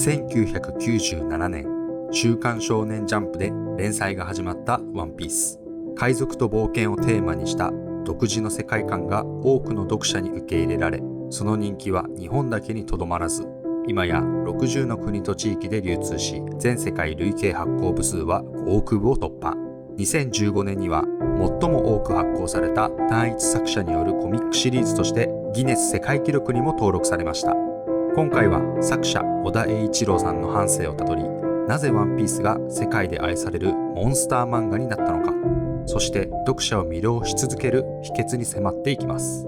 1997年、週刊少年ジャンプで連載が始まったワンピース。海賊と冒険をテーマにした独自の世界観が多くの読者に受け入れられ、その人気は日本だけにとどまらず、今や60の国と地域で流通し、全世界累計発行部数は5億部を突破。2015年には最も多く発行された単一作者によるコミックシリーズとしてギネス世界記録にも登録されました。今回は作者尾田栄一郎さんの半生をたどり、なぜワンピースが世界で愛されるモンスター漫画になったのか、そして読者を魅了し続ける秘訣に迫っていきます。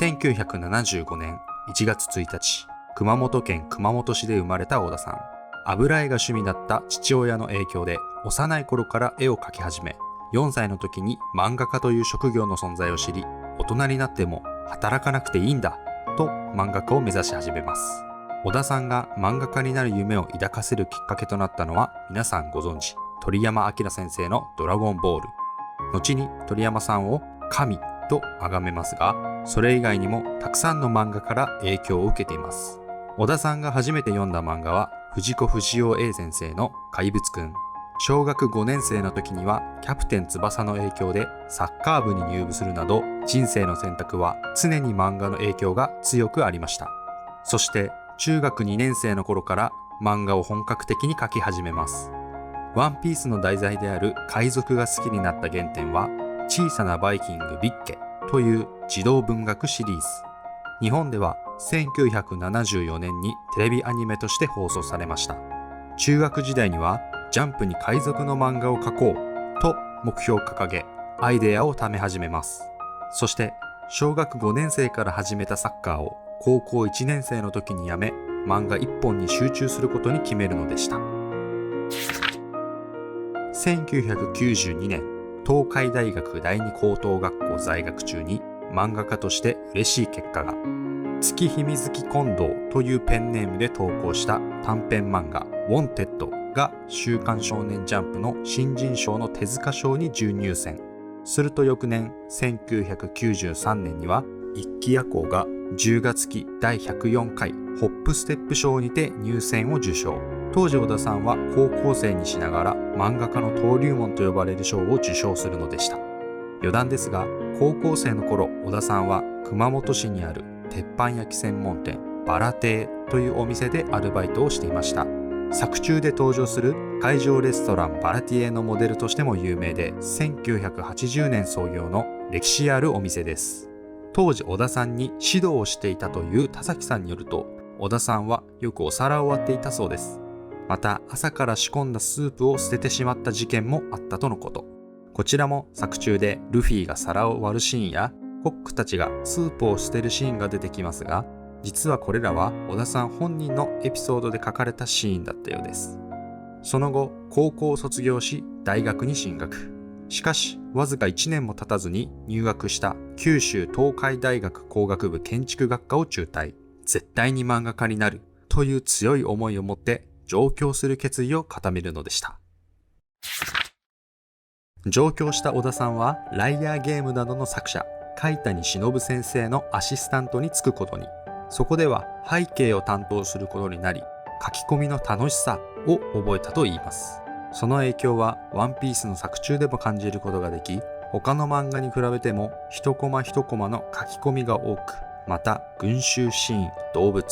1975年1月1日、熊本県熊本市で生まれた尾田さん。油絵が趣味だった父親の影響で幼い頃から絵を描き始め、4歳の時に漫画家という職業の存在を知り、大人になっても働かなくていいんだと漫画家を目指し始めます。尾田さんが漫画家になる夢を抱かせるきっかけとなったのは、皆さんご存知、鳥山明先生のドラゴンボール。後に鳥山さんを神と崇めますが、それ以外にもたくさんの漫画から影響を受けています。尾田さんが初めて読んだ漫画は藤子不二雄 A 先生の怪物くん。小学5年生の時にはキャプテン翼の影響でサッカー部に入部するなど、人生の選択は常に漫画の影響が強くありました。そして中学2年生の頃から漫画を本格的に描き始めます。ワンピースの題材である海賊が好きになった原点は、小さなバイキングビッケという児童文学シリーズ。日本では1974年にテレビアニメとして放送されました。中学時代にはジャンプに海賊の漫画を描こうと目標を掲げ、アイデアを貯め始めます。そして小学5年生から始めたサッカーを高校1年生の時にやめ、漫画1本に集中することに決めるのでした。1992年、東海大学第二高等学校在学中に漫画家として嬉しい結果が。月日水木近藤というペンネームで投稿した短編漫画ウォンテッドが週刊少年ジャンプの新人賞の手塚賞に準入選。すると翌年1993年には一木夜行が10月期第104回ホップステップ賞にて入選を受賞。当時尾田さんは高校生にしながら漫画家の登竜門と呼ばれる賞を受賞するのでした。余談ですが、高校生の頃尾田さんは熊本市にある鉄板焼き専門店バラ亭というお店でアルバイトをしていました。作中で登場する海上レストランバラティエのモデルとしても有名で、1980年創業の歴史あるお店です。当時尾田さんに指導をしていたという田崎さんによると、尾田さんはよくお皿を割っていたそうです。また朝から仕込んだスープを捨ててしまった事件もあったとのこと。こちらも作中でルフィが皿を割るシーンやコックたちがスープを捨てるシーンが出てきますが、実はこれらは尾田さん本人のエピソードで書かれたシーンだったようです。その後高校を卒業し大学に進学。しかしわずか1年も経たずに入学した九州東海大学工学部建築学科を中退。絶対に漫画家になるという強い思いを持って上京する決意を固めるのでした。上京した尾田さんはライアーゲームなどの作者海谷忍先生のアシスタントに就くことに。そこでは背景を担当することになり、書き込みの楽しさを覚えたといいます。その影響はワンピースの作中でも感じることができ、他の漫画に比べても一コマ一コマの書き込みが多く、また群衆シーン、動物、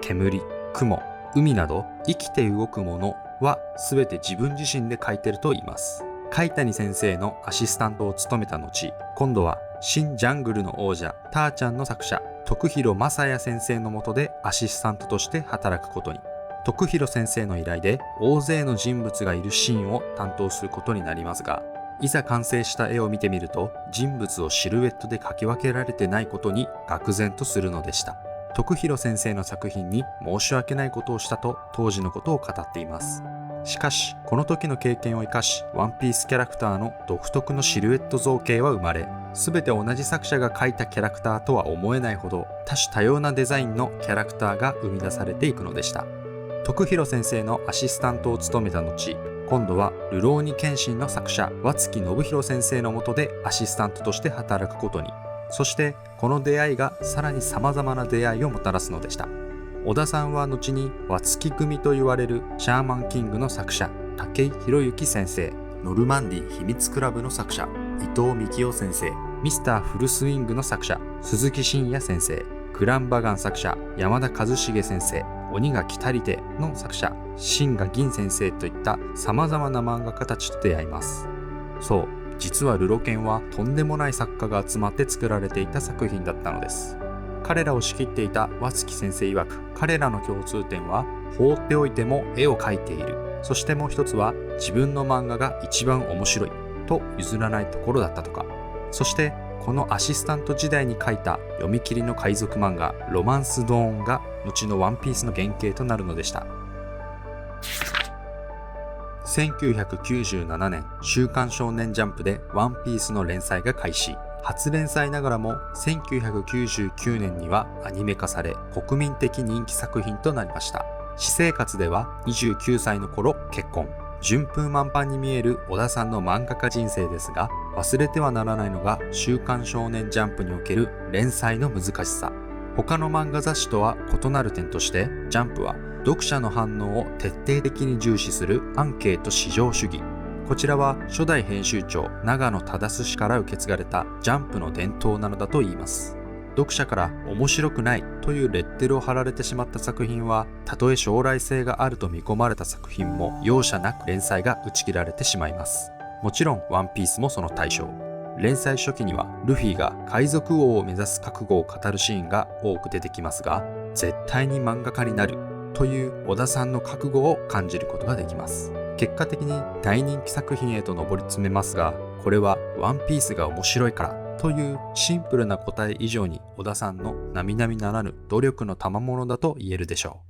煙、雲、海など生きて動くものは全て自分自身で書いてるといいます。海谷先生のアシスタントを務めた後、今度は新ジャングルの王者ターちゃんの作者徳弘正也先生の下でアシスタントとして働くことに。徳弘先生の依頼で大勢の人物がいるシーンを担当することになりますが、いざ完成した絵を見てみると人物をシルエットで描き分けられてないことに愕然とするのでした。徳弘先生の作品に申し訳ないことをしたと当時のことを語っています。しかしこの時の経験を生かし、ワンピースキャラクターの独特のシルエット造形は生まれ、全て同じ作者が描いたキャラクターとは思えないほど多種多様なデザインのキャラクターが生み出されていくのでした。徳弘先生のアシスタントを務めた後、今度は流浪に剣心の作者和月信弘先生の下でアシスタントとして働くことに。そしてこの出会いがさらに様々な出会いをもたらすのでした。小田さんは後に和月組と言われるシャーマンキングの作者武井宏之先生、ノルマンディ秘密クラブの作者伊藤幹夫先生、ミスターフルスイングの作者鈴木真也先生、クランバガン作者山田一茂先生、鬼が来たりての作者新賀銀先生といった様々な漫画家たちと出会います。そう、実はルロケンはとんでもない作家が集まって作られていた作品だったのです。彼らを仕切っていた和月先生曰く、彼らの共通点は放っておいても絵を描いている、そしてもう一つは自分の漫画が一番面白いと譲らないところだったとか。そしてこのアシスタント時代に書いた読み切りの海賊漫画ロマンスドーンが後のワンピースの原型となるのでした。1997年、週刊少年ジャンプでワンピースの連載が開始。初連載ながらも1999年にはアニメ化され、国民的人気作品となりました。私生活では29歳の頃結婚。順風満帆に見える小田さんの漫画家人生ですが、忘れてはならないのが週刊少年ジャンプにおける連載の難しさ。他の漫画雑誌とは異なる点として、ジャンプは読者の反応を徹底的に重視するアンケート至上主義。こちらは初代編集長長野忠氏から受け継がれたジャンプの伝統なのだといいます。読者から面白くないというレッテルを貼られてしまった作品は、たとえ将来性があると見込まれた作品も容赦なく連載が打ち切られてしまいます。もちろんワンピースもその対象。連載初期にはルフィが海賊王を目指す覚悟を語るシーンが多く出てきますが、絶対に漫画家になるという小田さんの覚悟を感じることができます。結果的に大人気作品へと上り詰めますが、これはワンピースが面白いからというシンプルな答え以上に小田さんの並々ならぬ努力の賜物だと言えるでしょ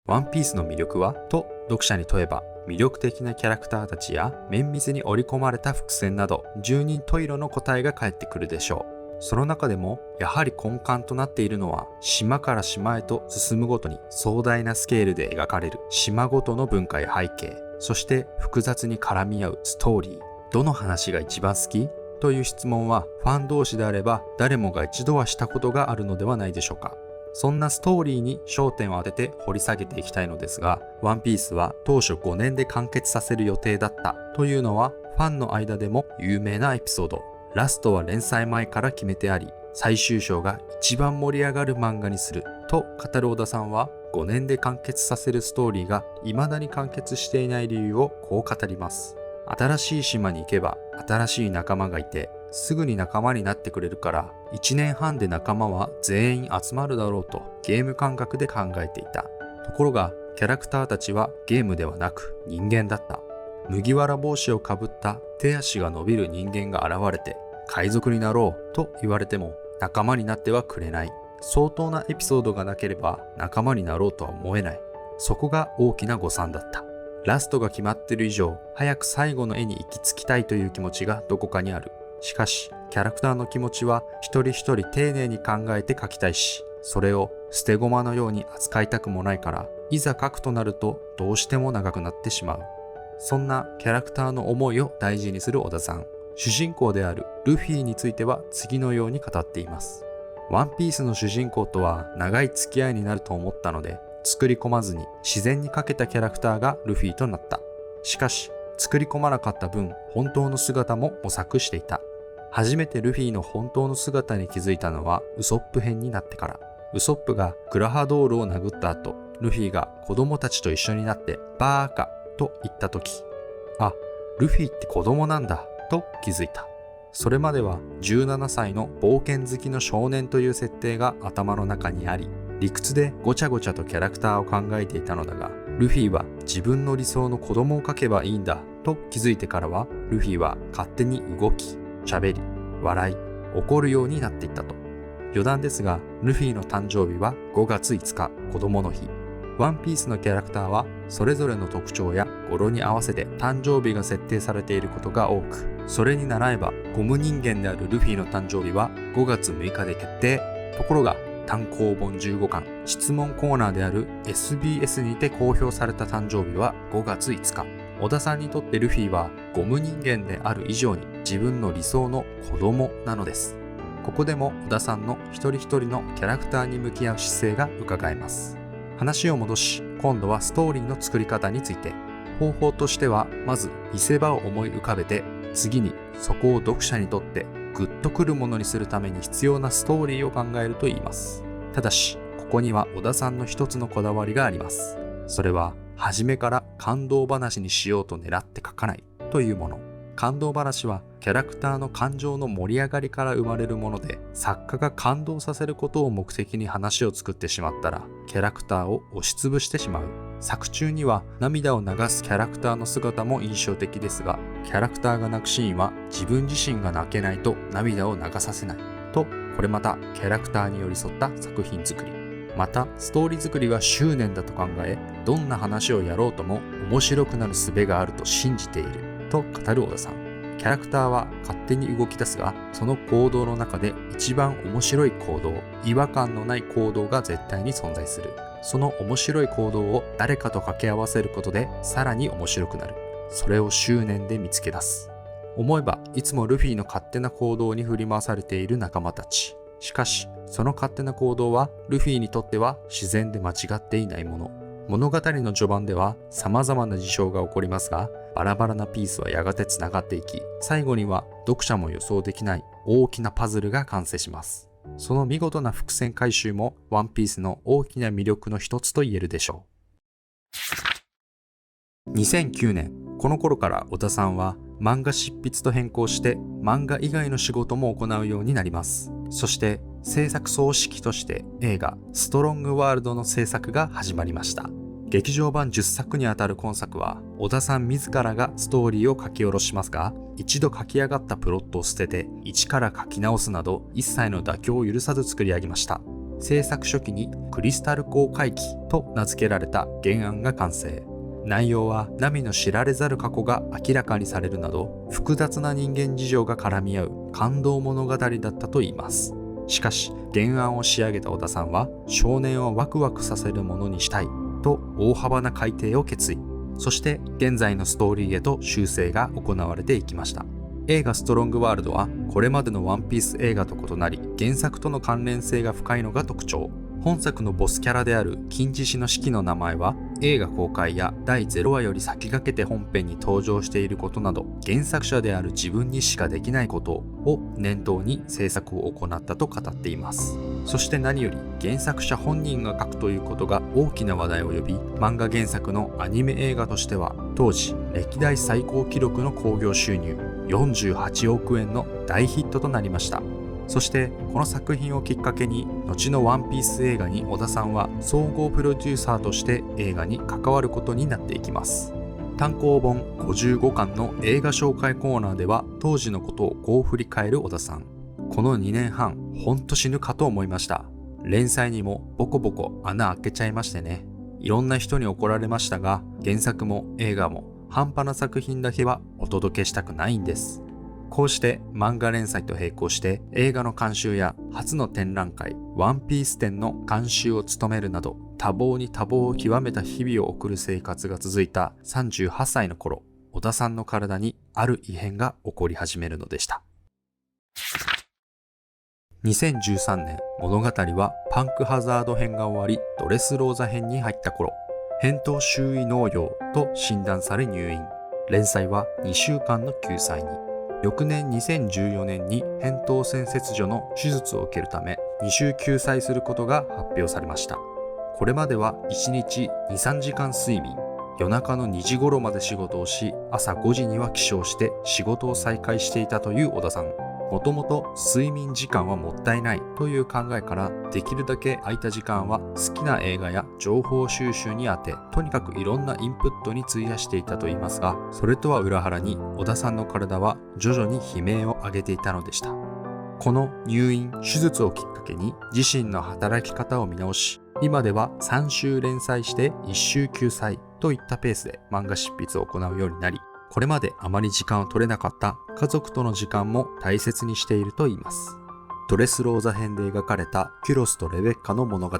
う。ワンピースの魅力はと読者に問えば、魅力的なキャラクターたちや綿密に織り込まれた伏線など十人十色の答えが返ってくるでしょう。その中でもやはり根幹となっているのは、島から島へと進むごとに壮大なスケールで描かれる島ごとの文化や背景、そして複雑に絡み合うストーリー。どの話が一番好きという質問は、ファン同士であれば誰もが一度はしたことがあるのではないでしょうか。そんなストーリーに焦点を当てて掘り下げていきたいのですが、ワンピースは当初5年で完結させる予定だったというのはファンの間でも有名なエピソード。ラストは連載前から決めてあり、最終章が一番盛り上がる漫画にすると語る小田さんは、5年で完結させるストーリーが未だに完結していない理由をこう語ります。新しい島に行けば新しい仲間がいて、すぐに仲間になってくれるから、1年半で仲間は全員集まるだろうとゲーム感覚で考えていた。ところがキャラクターたちはゲームではなく人間だった。麦わら帽子をかぶった手足が伸びる人間が現れて、海賊になろうと言われても仲間になってはくれない。相当なエピソードがなければ仲間になろうとは思えない。そこが大きな誤算だった。ラストが決まっている以上、早く最後の絵に行き着きたいという気持ちがどこかにある。しかしキャラクターの気持ちは一人一人丁寧に考えて描きたいし、それを捨て駒のように扱いたくもないから、いざ描くとなるとどうしても長くなってしまう。そんなキャラクターの思いを大事にする小田さん。主人公であるルフィについては次のように語っています。ワンピースの主人公とは長い付き合いになると思ったので、作り込まずに自然に描けたキャラクターがルフィとなった。しかし作り込まなかった分、本当の姿も模索していた。初めてルフィの本当の姿に気づいたのはウソップ編になってから。ウソップがクラハドールを殴った後、ルフィが子供たちと一緒になってバーカと言った時、あ、ルフィって子供なんだと気づいた。それまでは17歳の冒険好きの少年という設定が頭の中にあり、理屈でごちゃごちゃとキャラクターを考えていたのだが、ルフィは自分の理想の子供を描けばいいんだと気づいてからは、ルフィは勝手に動き、喋り、笑い、怒るようになっていったと。余談ですが、ルフィの誕生日は5月5日、子供の日。ワンピースのキャラクターはそれぞれの特徴や語呂に合わせて誕生日が設定されていることが多く、それに習えばゴム人間であるルフィの誕生日は5月6日で決定。ところが単行本15巻質問コーナーである SBS にて公表された誕生日は5月5日。小田さんにとってルフィはゴム人間である以上に自分の理想の子供なのです。ここでも小田さんの一人一人のキャラクターに向き合う姿勢が伺えます。話を戻し、今度はストーリーの作り方について。方法としては、まず見せ場を思い浮かべて、次にそこを読者にとってグッとくるものにするために必要なストーリーを考えるといいます。ただし、ここには小田さんの一つのこだわりがあります。それは、初めから感動話にしようと狙って書かないというもの。感動話はキャラクターの感情の盛り上がりから生まれるもので、作家が感動させることを目的に話を作ってしまったら、キャラクターを押しつぶしてしまう。作中には涙を流すキャラクターの姿も印象的ですが、キャラクターが泣くシーンは自分自身が泣けないと涙を流させないと、これまたキャラクターに寄り添った作品作り。またストーリー作りは執念だと考え、どんな話をやろうとも面白くなる術があると信じていると語る小田さん。キャラクターは勝手に動き出すが、その行動の中で一番面白い行動、違和感のない行動が絶対に存在する。その面白い行動を誰かと掛け合わせることでさらに面白くなる。それを執念で見つけ出す。思えばいつもルフィの勝手な行動に振り回されている仲間たち。しかし、その勝手な行動はルフィにとっては自然で間違っていないもの。物語の序盤では様々な事象が起こりますが、バラバラなピースはやがてつながっていき、最後には読者も予想できない大きなパズルが完成します。その見事な伏線回収もワンピースの大きな魅力の一つと言えるでしょう。2009年、この頃から小田さんは漫画執筆と変更して漫画以外の仕事も行うようになります。そして制作総指揮として映画ストロングワールドの制作が始まりました。劇場版10作にあたる今作は小田さん自らがストーリーを書き下ろしますが、一度書き上がったプロットを捨てて一から書き直すなど一切の妥協を許さず作り上げました。制作初期にクリスタル航海記と名付けられた原案が完成。内容はナミの知られざる過去が明らかにされるなど複雑な人間事情が絡み合う感動物語だったといいます。しかし原案を仕上げた小田さんは少年をワクワクさせるものにしたいと大幅な改訂を決意。そして現在のストーリーへと修正が行われていきました。映画ストロングワールドはこれまでのワンピース映画と異なり原作との関連性が深いのが特徴。本作のボスキャラである金獅子の式の名前は映画公開や第0話より先駆けて本編に登場していることなど原作者である自分にしかできないことを念頭に制作を行ったと語っています。そして何より原作者本人が書くということが大きな話題を呼び、漫画原作のアニメ映画としては当時歴代最高記録の興行収入48億円の大ヒットとなりました。そしてこの作品をきっかけに後のワンピース映画に小田さんは総合プロデューサーとして映画に関わることになっていきます。単行本55巻の映画紹介コーナーでは当時のことをこう振り返る小田さん。この2年半ほんと死ぬかと思いました。連載にもボコボコ穴開けちゃいましてね。いろんな人に怒られましたが、原作も映画も半端な作品だけはお届けしたくないんです。こうして漫画連載と並行して映画の監修や初の展覧会ワンピース展の監修を務めるなど多忙に多忙を極めた日々を送る生活が続いた38歳の頃、小田さんの体にある異変が起こり始めるのでした。2013年、物語はパンクハザード編が終わりドレスローザ編に入った頃、扁桃周囲脳瘍と診断され入院。連載は2週間の休載に。翌年2014年に扁桃腺切除の手術を受けるため2週休載することが発表されました。これまでは1日 2,3 時間睡眠、夜中の2時頃まで仕事をし、朝5時には起床して仕事を再開していたという小田さん。もともと睡眠時間はもったいないという考えから、できるだけ空いた時間は好きな映画や情報収集に充て、とにかくいろんなインプットに費やしていたといいますが、それとは裏腹に小田さんの体は徐々に悲鳴を上げていたのでした。この入院・手術をきっかけに自身の働き方を見直し、今では3週連載して1週休載といったペースで漫画執筆を行うようになり、これまであまり時間を取れなかった家族との時間も大切にしているといいます。ドレスローザ編で描かれたキュロスとレベッカの物語、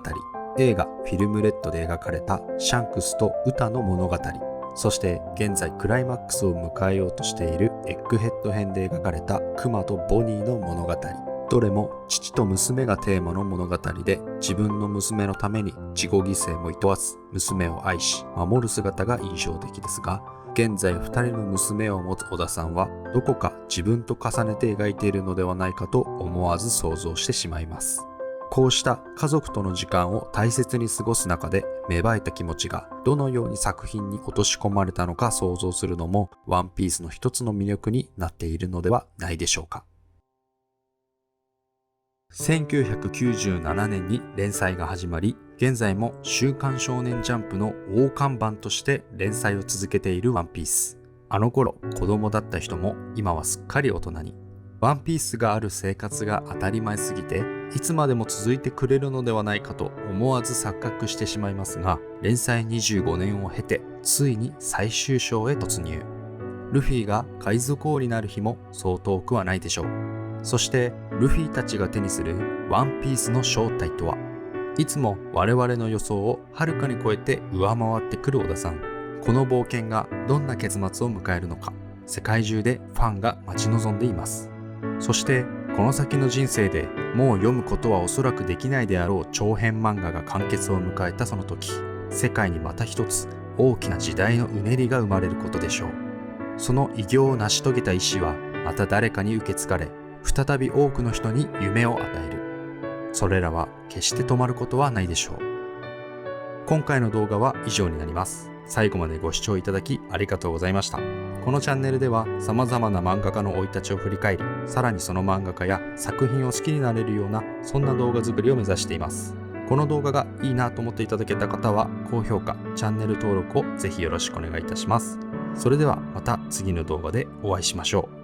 映画フィルムレッドで描かれたシャンクスとウタの物語、そして現在クライマックスを迎えようとしているエッグヘッド編で描かれたクマとボニーの物語、どれも父と娘がテーマの物語で、自分の娘のために自己犠牲も厭わず娘を愛し守る姿が印象的ですが、現在2人の娘を持つ小田さんはどこか自分と重ねて描いているのではないかと思わず想像してしまいます。こうした家族との時間を大切に過ごす中で芽生えた気持ちがどのように作品に落とし込まれたのか想像するのもワンピースの一つの魅力になっているのではないでしょうか。1997年に連載が始まり、現在も週刊少年ジャンプの大看板として連載を続けているワンピース。あの頃子供だった人も今はすっかり大人に。ワンピースがある生活が当たり前すぎて、いつまでも続いてくれるのではないかと思わず錯覚してしまいますが、連載25年を経てついに最終章へ突入。ルフィが海賊王になる日もそう遠くはないでしょう。そしてルフィたちが手にするワンピースの正体とは。いつも我々の予想をはるかに超えて上回ってくる小田さん。この冒険がどんな結末を迎えるのか、世界中でファンが待ち望んでいます。そしてこの先の人生でもう読むことはおそらくできないであろう長編漫画が完結を迎えたその時、世界にまた一つ大きな時代のうねりが生まれることでしょう。その偉業を成し遂げた意志はまた誰かに受け継がれ、再び多くの人に夢を与える。それらは決して止まることはないでしょう。今回の動画は以上になります。最後までご視聴いただきありがとうございました。このチャンネルでは様々な漫画家の生い立ちを振り返り、さらにその漫画家や作品を好きになれるような、そんな動画作りを目指しています。この動画がいいなと思っていただけた方は、高評価、チャンネル登録をぜひよろしくお願いいたします。それではまた次の動画でお会いしましょう。